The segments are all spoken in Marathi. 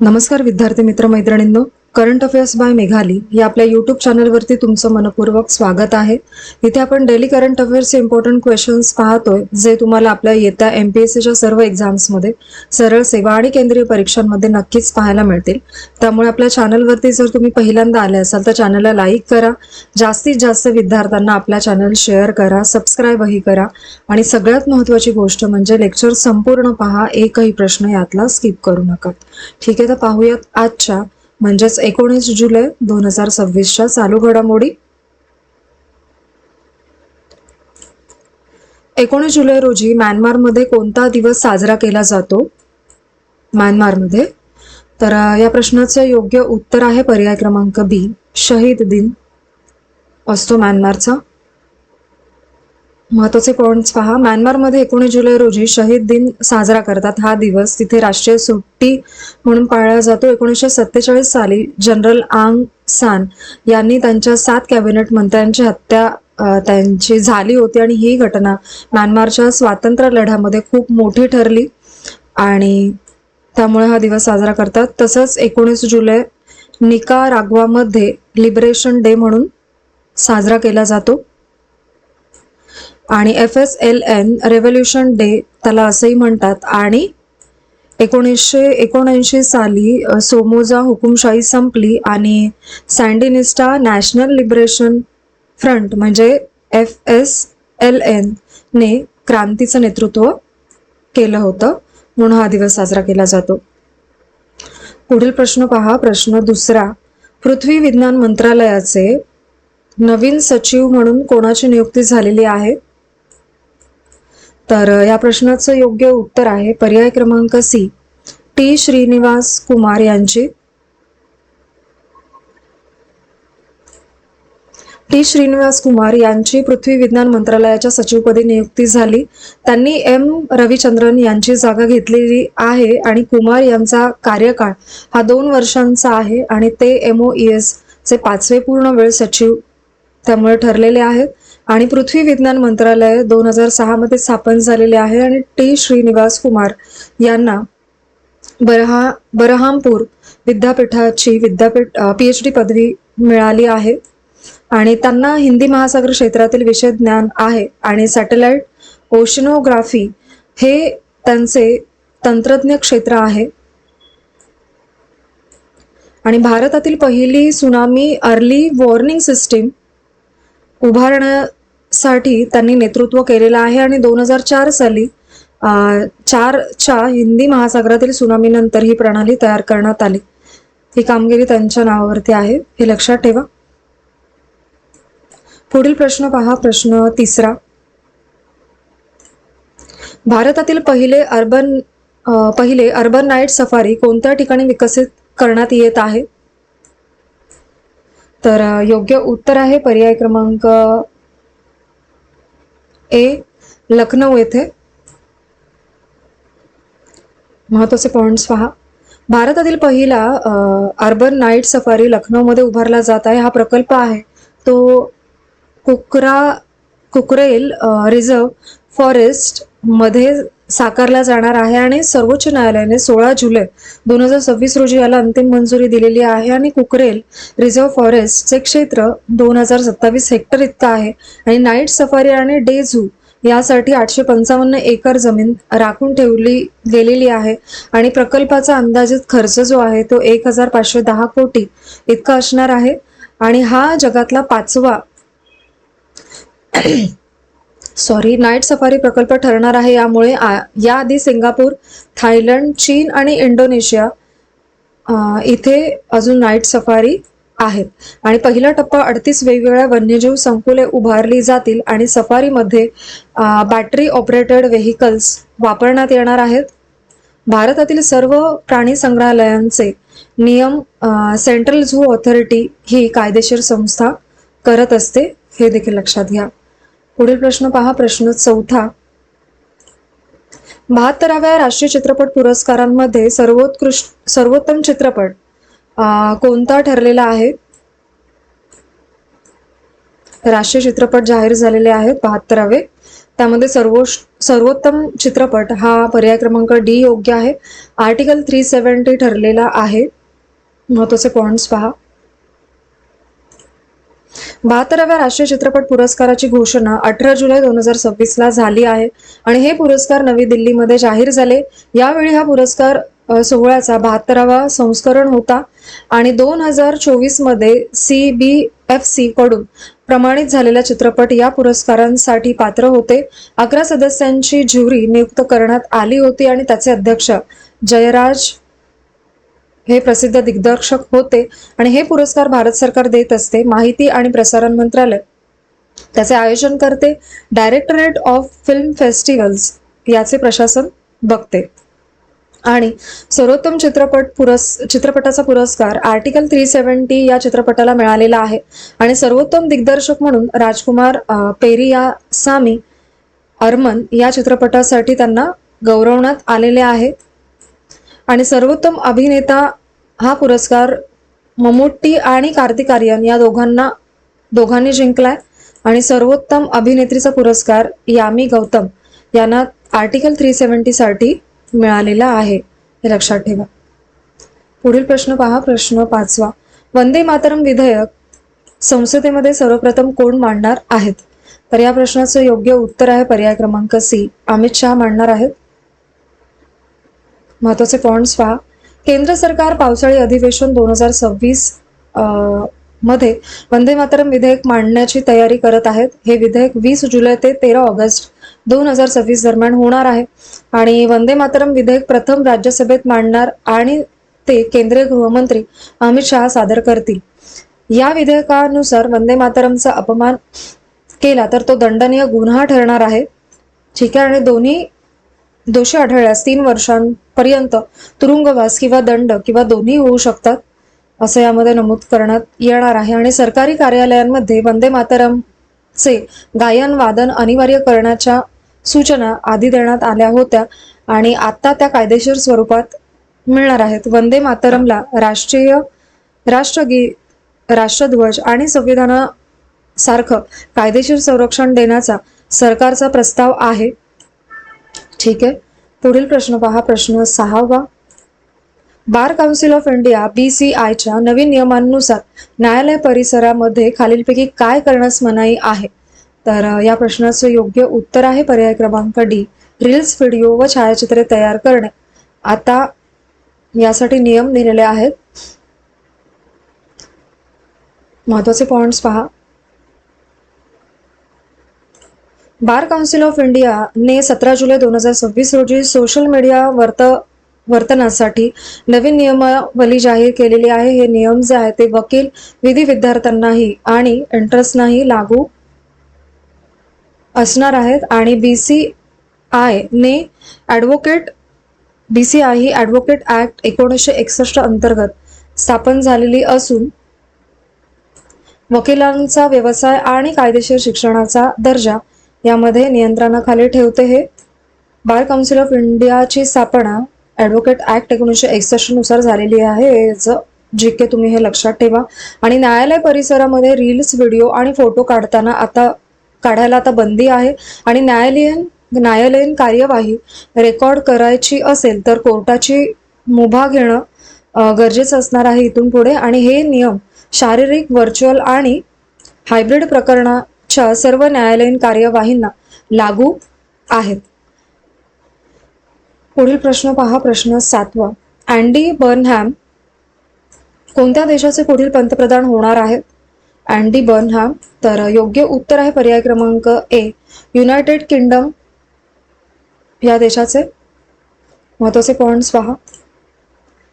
नमस्कार विद्यार्थी मित्र मैत्रिणींनो, करंट अफेअर्स बाय मेघाली या आपल्या यूट्यूब चॅनलवरती तुमचं मनपूर्वक स्वागत आहे. इथे आपण डेली करंट अफेअर्सचे इम्पॉर्टंट क्वेश्चन्स पाहतोय, जे तुम्हाला आपल्या येत्या MPSCच्या सर्व एक्झाम्समध्ये, सरळ सेवा आणि केंद्रीय परीक्षांमध्ये नक्कीच पाहायला मिळतील. त्यामुळे आपल्या चॅनलवरती जर तुम्ही पहिल्यांदा आले असाल तर चॅनलला लाईक करा, जास्तीत जास्त विद्यार्थ्यांना आपला चॅनल शेअर करा, सबस्क्राईबही करा आणि सगळ्यात महत्त्वाची गोष्ट म्हणजे लेक्चर संपूर्ण पहा, एकही प्रश्न यातला स्किप करू नका. ठीक आहे, तर पाहूयात आजच्या म्हणजेच 19 जुलै 2026च्या चालू घडामोडी. 19 जुलै रोजी म्यानमारमध्ये कोणता दिवस साजरा केला जातो? म्यानमारमध्ये तर या प्रश्नाचं योग्य उत्तर आहे पर्याय क्रमांक बी, शहीद दिन असतो म्यानमारचा. महत्त्वाचे पॉइंट्स पहा. म्यानमारमध्ये 19 जुलै रोजी शहीद दिन साजरा करतात. हा दिवस तिथे राष्ट्रीय सुट्टी म्हणून पाळला जातो. 1947 साली जनरल आंग सान यांनी त्यांच्या 7 कॅबिनेट मंत्र्यांची हत्या त्यांची झाली होती आणि ही घटना म्यानमारच्या स्वातंत्र्य लढ्यामध्ये खूप मोठी ठरली आणि त्यामुळे हा दिवस साजरा करतात. तसंच 19 जुलै निकाराग्वामध्ये लिबरेशन डे म्हणून साजरा केला जातो आणि FSLN रेव्होल्यूशन डे त्याला असंही म्हणतात. आणि 1979 साली सोमोजा हुकुमशाही संपली आणि सँडिनिस्टा नॅशनल लिबरेशन फ्रंट म्हणजे FSLN ने क्रांतीचं नेतृत्व केलं होतं, म्हणून हा दिवस साजरा केला जातो. पुढील प्रश्न पहा. प्रश्न दुसरा. पृथ्वी विज्ञान मंत्रालयाचे नवीन सचिव म्हणून कोणाची नियुक्ती झालेली आहे? तर या प्रश्नाचं योग्य उत्तर आहे पर्याय क्रमांक सी, टी श्रीनिवास कुमार यांची. टी श्रीनिवास कुमार यांची पृथ्वी विज्ञान मंत्रालयाच्या सचिवपदी नियुक्ती झाली. त्यांनी M रविचंद्रन यांची जागा घेतलेली आहे आणि कुमार यांचा कार्यकाळ हा 2 वर्षांचा आहे आणि ते MOES चे 5वे पूर्ण वेळ सचिव त्यामुळे ठरलेले आहेत. आणि पृथ्वी विज्ञान मंत्रालय 2006 मध्ये स्थापन झालेले आहे आणि टी श्रीनिवास कुमार यांना बरहामपूर विद्यापीठाची PhD पदवी मिळाली आहे आणि त्यांना हिंदी महासागर क्षेत्रातील विषय ज्ञान आहे आणि सॅटेलाइट ओशनोग्राफी हे त्यांचे तंत्रज्ञ क्षेत्र आहे. आणि भारतातील पहिली सुनामी अर्ली वॉर्निंग सिस्टीम उभारण्यासाठी त्यांनी नेतृत्व केलेलं आहे आणि 2004 साली 4च्या हिंदी महासागरातील सुनामीनंतर ही प्रणाली तयार करण्यात आली. ही कामगिरी त्यांच्या नावावरती आहे, हे लक्षात ठेवा. पुढील प्रश्न पहा. प्रश्न तिसरा. भारतातील पहिले अर्बन नाईट सफारी कोणत्या ठिकाणी विकसित करण्यात येत आहे? तर योग्य उत्तर आहे पर्याय क्रमांक ए, लखनौ येथे. महत्त्वाचे पॉइंट्स पहा. भारतातील पहिला अर्बन नाईट सफारी लखनौमध्ये उभारला जात आहे. हा प्रकल्प आहे तो कुकरेल रिझर्व फॉरेस्ट मध्ये साकारला जाणार आहे आणि सर्वोच्च न्यायालयाने 16 जुलै 2026 रोजी याला अंतिम मंजुरी दिलेली आहे. आणि कुकरेल रिझर्व फॉरेस्टचे क्षेत्र 2027 हेक्टर इतकं आहे आणि नाईट सफारी आणि डे झू यासाठी 855 एकर जमीन राखून ठेवली गेलेली आहे आणि प्रकल्पाचा अंदाजित खर्च जो आहे तो 1510 कोटी इतका असणार आहे. आणि हा जगातला 5वा नाईट सफारी प्रकल्प ठरणार आहे. यामुळे याआधी सिंगापूर, थायलंड, चीन आणि इंडोनेशिया इथे अजून नाईट सफारी आहेत. आणि पहिला टप्पा 38 वेगवेगळ्या वन्यजीव संकुले उभारली जातील आणि सफारीमध्ये बॅटरी ऑपरेटेड व्हेकल्स वापरण्यात येणार आहेत. भारतातील सर्व प्राणी संग्रहालयांचे नियम सेंट्रल झू ऑथॉरिटी ही कायदेशीर संस्था करत असते, हे देखील लक्षात घ्या. पुढील प्रश्न पहा. प्रश्न चौथा. 72व्या राष्ट्रीय चित्रपट पुरस्कारांमध्ये सर्वोत्तम चित्रपट कोणता ठरलेला आहे? राष्ट्रीय चित्रपट जाहीर झालेले आहेत 72वे. त्यामध्ये सर्वोत्तम चित्रपट हा पर्याय क्रमांक डी योग्य आहे. आर्टिकल 370 ठरलेला आहे. महत्वाचे पॉइंट्स पहा. 72व्या राष्ट्रीय चित्रपट पुरस्काराची घोषणा 18 जुलै 2026 ला झाली आहे आणि हे पुरस्कार नवी दिल्लीमध्ये जाहीर झाले. यावेळी हा पुरस्कार सोहळ्याचा 72वा संस्करण होता आणि 2024 मध्ये CBFC कडून प्रमाणित झालेला चित्रपट या पुरस्कारांसाठी पात्र होते. 11 सदस्यांची ज्युरी नियुक्त करण्यात आली होती आणि त्याचे अध्यक्ष जयराज हे प्रसिद्ध दिग्दर्शक होते आणि हे पुरस्कार भारत सरकार देत असते. माहिती आणि प्रसारण मंत्रालय त्याचे आयोजन करते. डायरेक्टरेट ऑफ फिल्म फेस्टिवल्स याचे प्रशासन बघते. आणि सर्वोत्तम चित्रपटाचा पुरस्कार आर्टिकल 370 या चित्रपटाला मिळालेला आहे आणि सर्वोत्तम दिग्दर्शक म्हणून राजकुमार पेरियासामी अर्मन या चित्रपटासाठी त्यांना गौरवण्यात आलेले आहे. आणि सर्वोत्तम अभिनेता हा पुरस्कार मम्मुट्टी आणि कार्तिक आर्यन या दोघांनी जिंकलाय आणि सर्वोत्तम अभिनेत्रीचा पुरस्कार यामी गौतम यांना आर्टिकल 370 साठी मिळालेला आहे. हे लक्षात ठेवा. पुढील प्रश्न पहा. प्रश्न 5वा. वंदे मातरम विधेयक संसदेमध्ये सर्वप्रथम कोण मांडणार आहेत? तर या प्रश्नाचं योग्य उत्तर आहे पर्याय क्रमांक सी, अमित शहा मांडणार आहेत. महत्वाचे पॉइंट्स पहा. केंद्र सरकार पावसाळी अधिवेशन 2026 मध्ये वंदे मातरम विधेयक मांडण्याची तयारी करत आहेत. हे विधेयक 20 जुलै ते 13 ऑगस्ट 2026 दरम्यान होणार आहे आणि वंदे मातरम विधेयक प्रथम राज्यसभेत मांडणार आणि ते केंद्रीय गृहमंत्री अमित शहा सादर करतील. या विधेयकानुसार वंदे मातरमचा अपमान केला तर तो दंडनीय गुन्हा ठरणार आहे. ठीक आहे. आणि दोन्ही दोषी आढळल्यास 3 वर्षांपर्यंत तुरुंगवास किंवा दंड किंवा दोन्ही होऊ शकतात असं यामध्ये नमूद करण्यात येणार आहे. आणि सरकारी कार्यालयांमध्ये वंदे मातरमचे गायन वादन अनिवार्य करण्याच्या सूचना आधी देण्यात आल्या होत्या आणि आता त्या कायदेशीर स्वरूपात मिळणार आहेत. वंदे मातरमला राष्ट्रध्वज आणि संविधानासारखं कायदेशीर संरक्षण देण्याचा सरकारचा प्रस्ताव आहे. ठीक आहे. पुढील प्रश्न पहा. प्रश्न 6वा. बार काउन्सिल ऑफ इंडिया BCIच्या नवीन नियमांनुसार न्यायालय परिसरामध्ये खालीलपैकी काय करण्यास मनाई आहे? तर या प्रश्नाचं योग्य उत्तर आहे पर्याय क्रमांक डी, रील्स, व्हिडिओ व छायाचित्रे तयार करणे. आता यासाठी नियम दिलेले आहेत. महत्वाचे पॉइंट्स पहा. बार काउन्सिल ऑफ इंडिया ने 17 जुलै 2026 रोजी सोशल मीडिया वर्तनासाठी नवीन नियमावली जाहीर केलेली आहे. हे नियम जे आहेत ते वकील, विधी विद्यार्थ्यांनाही आणि इंटरेस्टनाही लागू असणार आहेत. आणि BCI ही ॲडव्होकेट ॲक्ट 1961 अंतर्गत स्थापन झालेली असून वकिलांचा व्यवसाय आणि कायदेशीर शिक्षणाचा दर्जा यामध्ये नियंत्रणाखाली ठेवते. हे बार काउन्सिल ऑफ इंडियाची स्थापना ॲडव्होकेट ॲक्ट 1961 नुसार झालेली आहे. JK तुम्ही हे लक्षात ठेवा. आणि न्यायालय परिसरामध्ये रील्स, व्हिडिओ आणि फोटो काढायला आता बंदी आहे. आणि न्यायालयीन कार्यवाही रेकॉर्ड करायची असेल तर कोर्टाची मुभा घेणं गरजेचं असणार आहे इथून पुढे. आणि हे नियम शारीरिक, व्हर्च्युअल आणि हायब्रिड प्रकरणाच्या सर्व न्यायालयीन कार्यवाहींना लागू आहेत. पुढील प्रश्न पहा. प्रश्न 7वा. अँडी बर्नहॅम कोणत्या देशाचे पुढील पंतप्रधान होणार आहेत? अँडी बर्नहॅम. तर योग्य उत्तर आहे पर्याय क्रमांक ए, युनायटेड किंगडम या देशाचे. महत्वाचे पॉइंट्स पहा.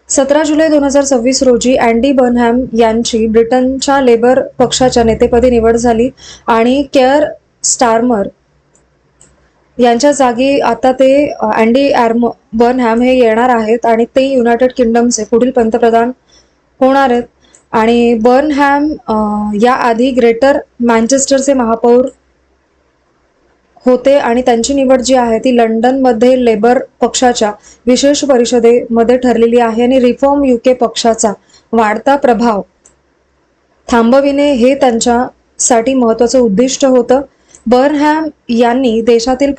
17 जुलै 2026 रोजी अँडी बर्नहॅम यांची ब्रिटनच्या लेबर पक्षाच्या नेतेपदी निवड झाली आणि केअर स्टारमर यांच्या जागी आता ते अँडी बर्नहॅम हे येणार आहेत आणि ते युनायटेड किंगडमचे पुढील पंतप्रधान होणार आहेत. आणि बर्नहॅम याआधी ग्रेटर मँचेस्टरचे महापौर होते आणि त्यांची निवड जी आहे ती लंडनमध्ये लेबर पक्षाच्या विशेष परिषदेमध्ये ठरलेली आहे. आणि रिफॉर्म UK पक्षाचा वाढता प्रभाव थांबविणे हे त्यांच्यासाठी महत्त्वाचं उद्दिष्ट होतं. बर्नहॅम यांनी देशातील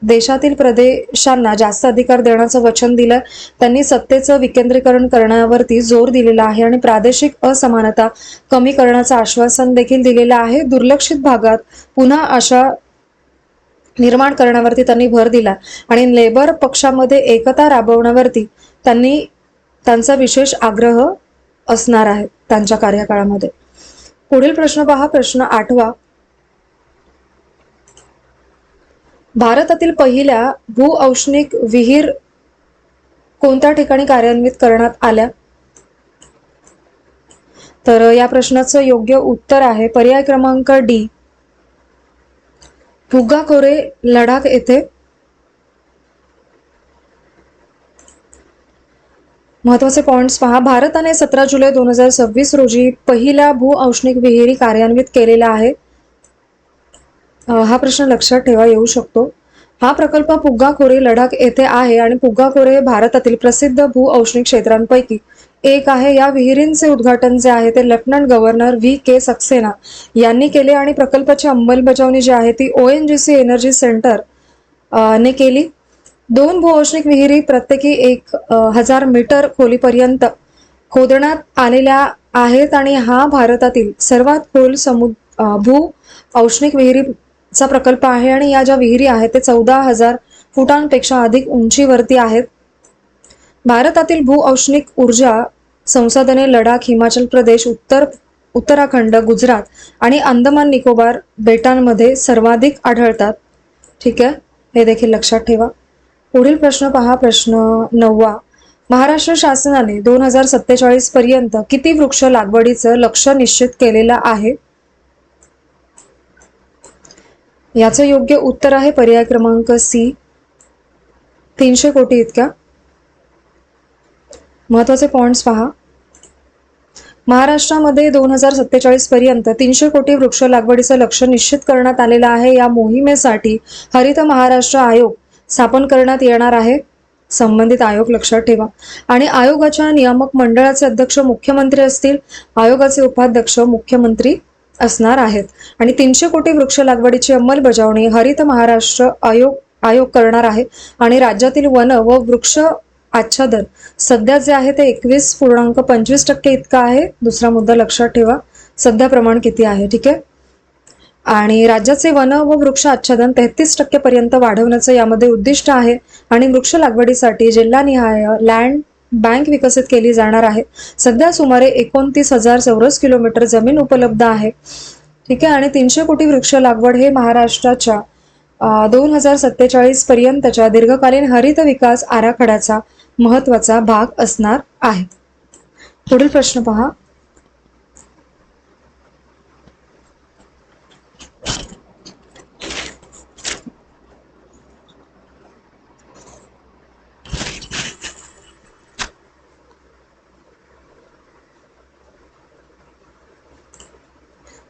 देशातील प्रदेशांना जास्त अधिकार देण्याचं वचन दिलं. त्यांनी सत्तेचं विकेंद्रीकरण करण्यावरती जोर दिलेला आहे आणि प्रादेशिक असमानता कमी करण्याचं आश्वासन देखील दिलेलं आहे. दुर्लक्षित भागात पुन्हा आशा निर्माण करण्यावरती त्यांनी भर दिला आणि लेबर पक्षामध्ये एकता राबवण्यावरती त्यांचा विशेष आग्रह असणार आहे त्यांच्या कार्यकाळामध्ये. पुढील प्रश्न पहा, प्रश्न 8वा. भारतातील पहिल्या भूऔष्णिक विहीर कोणत्या ठिकाणी कार्यान्वित करण्यात आल्या? तर या प्रश्नाचं योग्य उत्तर आहे पर्याय क्रमांक डी, फुग्गा खोरे, लडाख येथे. महत्वाचे पॉइंट्स पहा. भारताने 17 जुलै 2026 रोजी पहिल्या भूऔष्णिक विहिरी कार्यान्वित केलेला आहे. हा प्रश्न लक्षात ठेवा येऊ शकतो. हा प्रकल्प पुग्गा खोरे लडाख येथे आहे आणि पुग्गा खोरे हे भारतातील प्रसिद्ध भूऔष्णिक क्षेत्रांपैकी एक आहे. या विहिरींचे उद्घाटन जे आहे ते लेफ्टनंट गव्हर्नर VK सक्सेना यांनी केले आणि प्रकल्पाची अंमलबजावणी जी आहे ती ONGC एनर्जी सेंटर ने केली. 2 भूऔष्णिक विहिरी प्रत्येकी 1000 मीटर खोलीपर्यंत खोदण्यात आलेल्या आहेत आणि हा भारतातील सर्वात खोल भू औष्णिक विहिरीचा प्रकल्प आहे आणि या ज्या विहिरी आहेत ते 14,000 फुटांपेक्षा अधिक उंचीवरती आहेत. भारतातील भूऔष्णिक ऊर्जा संसाधने लडाख, हिमाचल प्रदेश, उत्तराखंड, गुजरात आणि अंदमान निकोबार बेटांमध्ये सर्वाधिक आढळतात. ठीक आहे, हे देखील लक्षात ठेवा. पुढील प्रश्न पहा, प्रश्न 9वा. महाराष्ट्र शासनाने 2047 पर्यंत किती वृक्ष लागवडीचं लक्ष्य निश्चित केलेलं आहे? याचं योग्य उत्तर आहे पर्याय क्रमांक C, 300 कोटी इतक्या. महत्वाचे पॉइंट्स पहा. महाराष्ट्रामध्ये 2047 पर्यंत 300 कोटी वृक्ष लागवडीचं लक्ष्य निश्चित करण्यात आलेलं आहे. या मोहिमेसाठी हरित महाराष्ट्र आयोग स्थापन करण्यात येणार आहे. संबंधित आयोग लक्षात ठेवा. आणि आयोगाच्या नियामक मंडळाचे अध्यक्ष मुख्यमंत्री असतील. आयोगाचे उपाध्यक्ष मुख्यमंत्री असणार आहेत. आणि 300 कोटी वृक्ष लागवडीची अंमलबजावणी हरित महाराष्ट्र आयोग करणार आहे. आणि राज्यातील वन व वृक्ष आच्छादन सध्या जे आहे ते 21.25% इतकं आहे. दुसरा मुद्दा लक्षात ठेवा, सध्या प्रमाण किती आहे. ठीक आहे. आणि राज्याचे वन व वृक्ष आच्छादन 33% पर्यंत वाढवण्याचं यामध्ये उद्दिष्ट आहे. आणि वृक्ष लागवडीसाठी जिल्हानिहाय लँड बँक विकसित केली जाणार आहे. सध्या सुमारे 29,000 चौरस किलोमीटर जमीन उपलब्ध आहे. ठीक आहे. आणि 300 कोटी वृक्ष लागवड हे महाराष्ट्राच्या 2047 पर्यंतच्या दीर्घकालीन हरित विकास आराखड्याचा महत्वाचा भाग असणार आहे. पुढील प्रश्न पहा.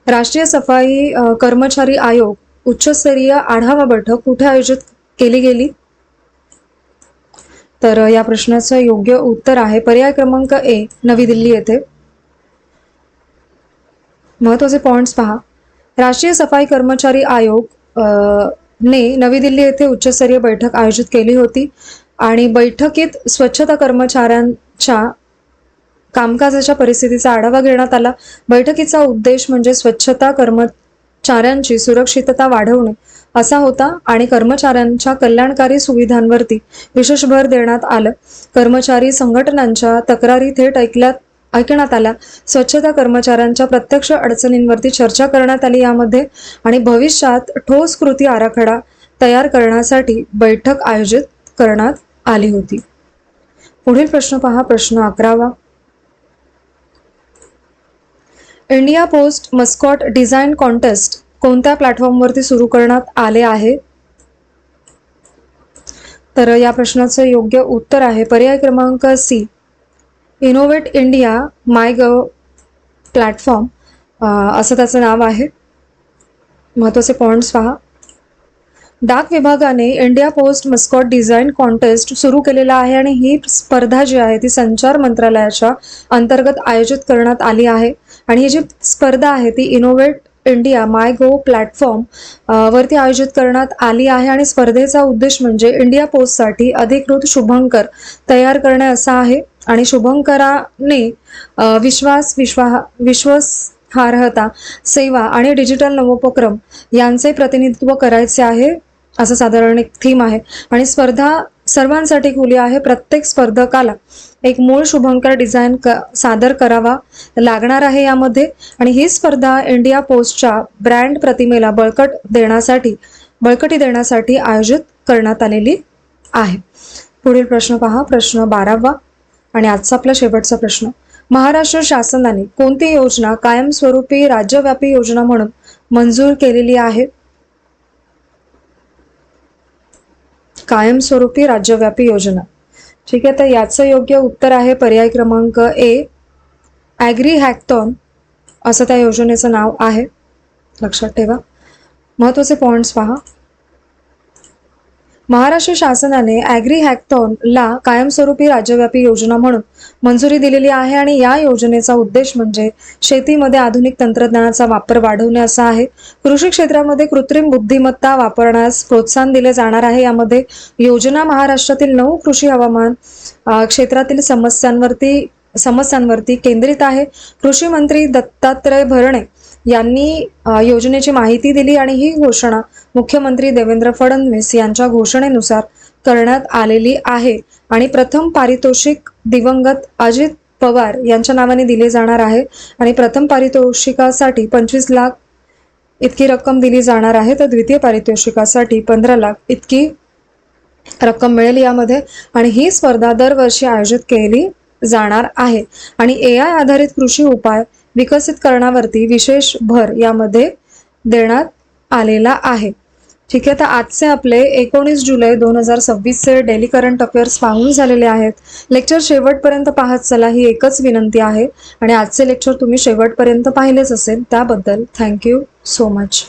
राष्ट्रीय सफाई कर्मचारी आयोग उच्चस्तरीय आढावा बैठक कुठे आयोजित केली गेली? तर या प्रश्नाचं योग्य उत्तर आहे पर्याय क्रमांक A, नवी दिल्ली येथे. महत्वाचे पॉइंट्स पहा. राष्ट्रीय सफाई कर्मचारी आयोग ने नवी दिल्ली येथे उच्चस्तरीय बैठक आयोजित केली होती आणि बैठकीत स्वच्छता कर्मचाऱ्यांच्या कामकाजाच्या परिस्थितीचा आढावा घेण्यात आला. बैठकीचा उद्देश म्हणजे स्वच्छता कर्मचाऱ्यांची सुरक्षितता वाढवणे असा होता आणि कर्मचाऱ्यांच्या कल्याणकारी सुविधांवरती विशेष भर देण्यात आलं. कर्मचारी संघटनांच्या तक्रारी थेट ऐकण्यात आल्या. स्वच्छता कर्मचाऱ्यांच्या प्रत्यक्ष अडचणींवरती चर्चा करण्यात आली यामध्ये आणि भविष्यात ठोस कृती आराखडा तयार करण्यासाठी बैठक आयोजित करण्यात आली होती. पुढील प्रश्न पहा, प्रश्न 11वा. India post mascot design contest कोणत्या प्लॅटफॉर्मवरती सुरू करण्यात आले आहे? तर या प्रश्नाचं योग्य उत्तर आहे पर्याय क्रमांक C, innovate India MyGov platform असं त्याचं नाव आहे. महत्वाचे पॉइंट्स पहा. डाक विभागाने India post mascot design contest सुरू केलेला आहे आणि ही स्पर्धा जी आहे ती संचार मंत्रालयाच्या अंतर्गत आयोजित करण्यात आली आहे. आणि ही जी स्पर्धा आहे ती innovate India my go platform वरती आयोजित करण्यात आली आहे आणि स्पर्धेचा उद्देश म्हणजे इंडिया पोस्टसाठी अधिकृत शुभंकर तयार करणे असा आहे. आणि शुभंकराने विश्वासार्हता, सेवा आणि डिजिटल नवोपक्रम यांचे प्रतिनिधित्व करायचे आहे, असं साधारण एक थीम आहे. आणि स्पर्धा सर्वांसाठी खुली आहे. प्रत्येक स्पर्धकाला एक मूळ शुभंकर डिझाईन सादर करावा लागणार आहे यामध्ये. आणि ही स्पर्धा इंडिया पोस्टच्या ब्रँड प्रतिमेला बळकटी देण्यासाठी आयोजित करण्यात आलेली आहे. पुढील प्रश्न पहा, प्रश्न 12वा आणि आजचा आपला शेवटचा प्रश्न. महाराष्ट्र शासनाने कोणती योजना कायमस्वरूपी राज्यव्यापी योजना म्हणून मंजूर केलेली आहे? कायमस्वरूपी राज्यव्यापी योजना. ठीक आहे, तर याचं योग्य उत्तर आहे पर्याय क्रमांक ए, ॲग्री हॅकथॉन असं त्या योजनेचं नाव आहे. लक्षात ठेवा. महत्त्वाचे पॉइंट्स पहा. महाराष्ट्र शासनाने ॲग्री हॅकथॉनला कायमस्वरूपी राज्यव्यापी योजना म्हणून मंजुरी दिलेली आहे आणि या योजनेचा उद्देश म्हणजे शेतीमध्ये आधुनिक तंत्रज्ञानाचा वापर वाढवणे असा आहे. कृषी क्षेत्रामध्ये कृत्रिम बुद्धिमत्ता वापरण्यास प्रोत्साहन दिले जाणार आहे. यामध्ये योजना महाराष्ट्रातील 9 कृषी हवामान क्षेत्रातील समस्यांवरती केंद्रित आहे. कृषी मंत्री दत्तात्रय भरणे यांनी योजनेची माहिती दिली आणि ही घोषणा मुख्यमंत्री देवेंद्र फडणवीस यांच्या घोषणेनुसार करण्यात आलेली आहे. आणि प्रथम पारितोषिक दिवंगत अजित पवार यांच्या नावाने दिले जाणार आहे आणि प्रथम पारितोषिकासाठी 25 लाख इतकी रक्कम दिली जाणार आहे, तर द्वितीय पारितोषिकासाठी 15 लाख इतकी रक्कम मिळेल यामध्ये. आणि ही स्पर्धा दरवर्षी आयोजित केली जाणार आहे. आणि AI आधारित कृषी उपाय विकसित करण्यावरती विशेष भर यामध्ये देण्यात आलेला आहे. ठीक आहे, तर आजचे आपले 19 जुलै 2026चे डेली करंट अफेअर्स पाहून झालेले आहेत. लेक्चर शेवटपर्यंत पाहत चला, ही एकच विनंती आहे. आणि आजचे लेक्चर तुम्ही शेवटपर्यंत पाहिलेच असेल त्याबद्दल थँक्यू सो मच.